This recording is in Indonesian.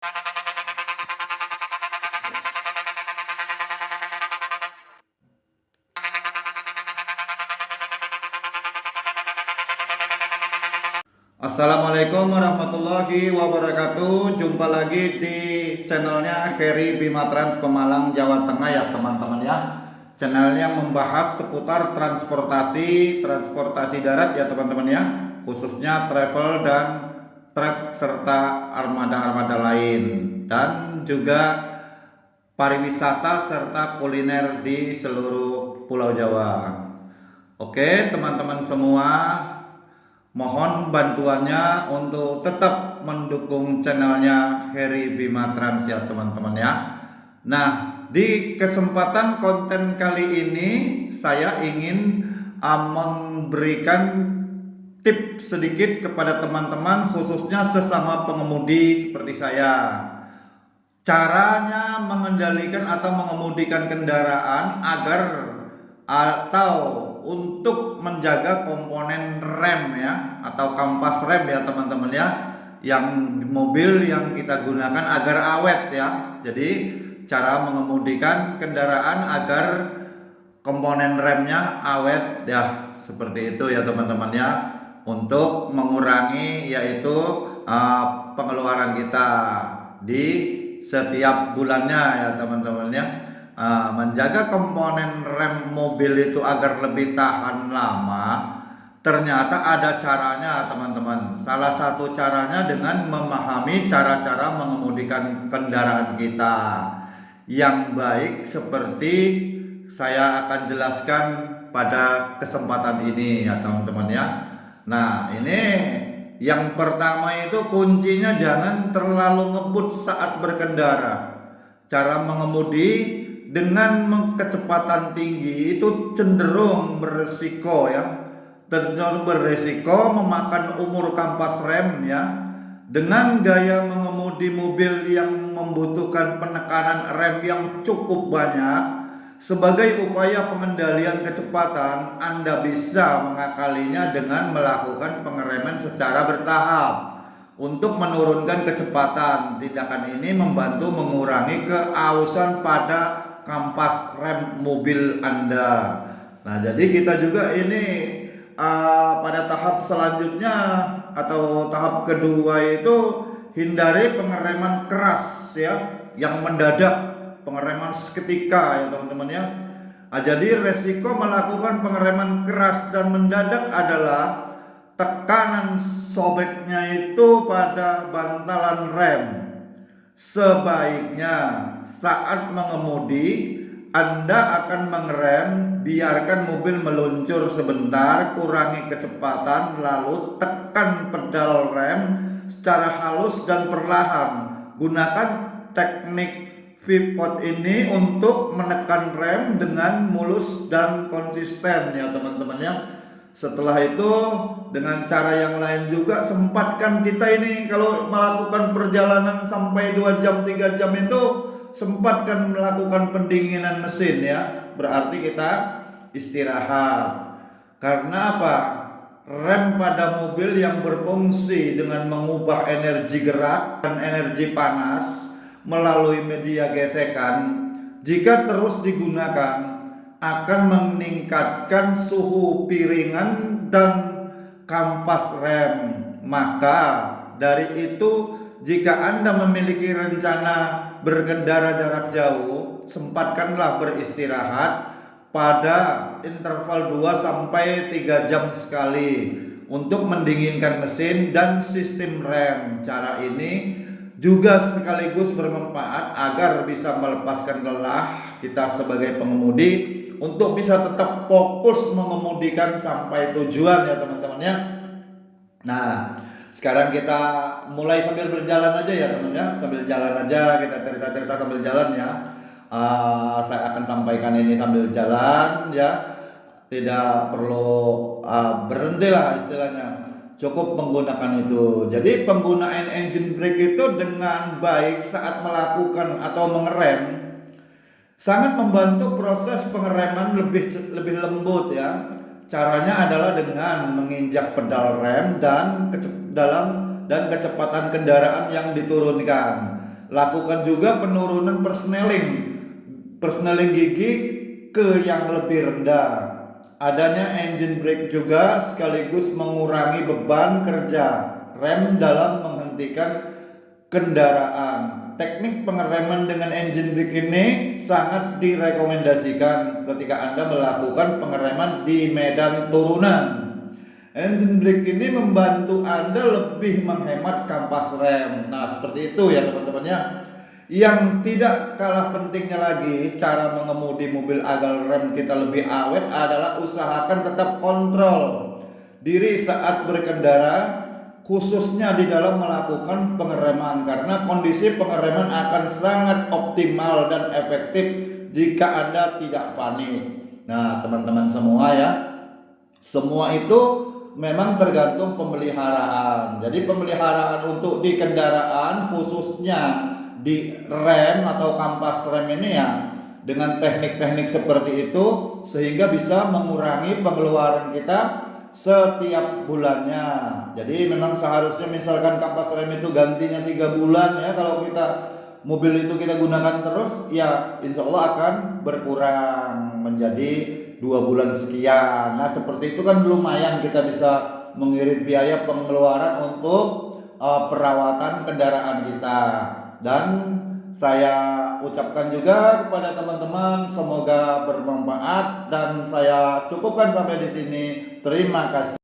Assalamualaikum warahmatullahi wabarakatuh. Jumpa lagi di channelnya Heri Bima Trans Pemalang, Jawa Tengah ya teman-teman ya. Channelnya membahas seputar transportasi darat ya teman-teman ya, khususnya travel dan truk serta armada-armada lain, dan juga pariwisata serta kuliner di seluruh Pulau Jawa. Oke teman-teman semua, mohon bantuannya untuk tetap mendukung channelnya Heri Bima Trans ya teman-teman ya. Nah, di kesempatan konten kali ini saya ingin memberikan tips sedikit kepada teman-teman, khususnya sesama pengemudi seperti saya. Caranya mengendalikan atau mengemudikan kendaraan agar atau untuk menjaga komponen rem ya, atau kampas rem ya teman-teman ya, yang mobil yang kita gunakan agar awet ya. Jadi cara mengemudikan kendaraan agar komponen remnya awet ya, seperti itu ya teman-teman ya, untuk mengurangi yaitu pengeluaran kita di setiap bulannya ya teman-teman ya. Menjaga komponen rem mobil itu agar lebih tahan lama, ternyata ada caranya teman-teman. Salah satu caranya dengan memahami cara-cara mengemudikan kendaraan kita yang baik, seperti saya akan jelaskan pada kesempatan ini ya teman-teman ya. Nah, ini yang pertama itu kuncinya jangan terlalu ngebut saat berkendara. Cara mengemudi dengan kecepatan tinggi itu cenderung berisiko ya, cenderung berisiko memakan umur kampas rem ya. Dengan gaya mengemudi mobil yang membutuhkan penekanan rem yang cukup banyak, sebagai upaya pengendalian kecepatan, Anda bisa mengakalinya dengan melakukan pengereman secara bertahap untuk menurunkan kecepatan. Tindakan ini membantu mengurangi keausan pada kampas rem mobil Anda. Nah, jadi kita juga ini pada tahap selanjutnya atau tahap kedua itu hindari pengereman keras ya, yang mendadak, pengereman seketika ya teman-teman ya. Jadi resiko melakukan pengereman keras dan mendadak adalah tekanan sobeknya itu pada bantalan rem. Sebaiknya saat mengemudi Anda akan mengerem, biarkan mobil meluncur sebentar, kurangi kecepatan, lalu tekan pedal rem secara halus dan perlahan. Gunakan teknik pivot ini untuk menekan rem dengan mulus dan konsisten ya teman-teman ya. Setelah itu dengan cara yang lain juga, sempatkan kita ini kalau melakukan perjalanan sampai 2 jam 3 jam itu, sempatkan melakukan pendinginan mesin ya. Berarti kita istirahat. Karena apa? Rem pada mobil yang berfungsi dengan mengubah energi gerak dan energi panas melalui media gesekan, jika terus digunakan akan meningkatkan suhu piringan dan kampas rem. Maka dari itu, jika Anda memiliki rencana berkendara jarak jauh, sempatkanlah beristirahat pada interval 2 sampai 3 jam sekali untuk mendinginkan mesin dan sistem rem. Cara ini juga sekaligus bermanfaat agar bisa melepaskan lelah kita sebagai pengemudi untuk bisa tetap fokus mengemudikan sampai tujuan ya teman-teman ya. Nah, sekarang kita mulai sambil berjalan aja ya teman ya, sambil jalan aja kita cerita-cerita sambil jalan ya. Saya akan sampaikan ini sambil jalan ya, tidak perlu berhenti lah istilahnya, cukup menggunakan itu. Jadi penggunaan engine brake itu dengan baik saat melakukan atau mengerem sangat membantu proses pengereman lebih lembut ya. Caranya adalah dengan menginjak pedal rem dan kecepatan kendaraan yang diturunkan. Lakukan juga penurunan persneling gigi ke yang lebih rendah. Adanya engine brake juga sekaligus mengurangi beban kerja rem dalam menghentikan kendaraan. Teknik pengereman dengan engine brake ini sangat direkomendasikan ketika Anda melakukan pengereman di medan turunan. Engine brake ini membantu Anda lebih menghemat kampas rem. Nah, seperti itu ya teman-teman ya. Yang tidak kalah pentingnya lagi cara mengemudi mobil agar rem kita lebih awet adalah usahakan tetap kontrol diri saat berkendara, khususnya di dalam melakukan pengereman, karena kondisi pengereman akan sangat optimal dan efektif jika Anda tidak panik. Nah, teman-teman semua ya, semua itu memang tergantung pemeliharaan. Jadi pemeliharaan untuk di kendaraan, khususnya di rem atau kampas rem ini ya, dengan teknik-teknik seperti itu sehingga bisa mengurangi pengeluaran kita setiap bulannya. Jadi memang seharusnya misalkan kampas rem itu gantinya 3 bulan ya, kalau kita mobil itu kita gunakan terus ya insya Allah akan berkurang menjadi 2 bulan sekian. Nah seperti itu kan lumayan, kita bisa mengirit biaya pengeluaran untuk perawatan kendaraan kita. Dan saya ucapkan juga kepada teman-teman semoga bermanfaat, dan saya cukupkan sampai di sini. Terima kasih.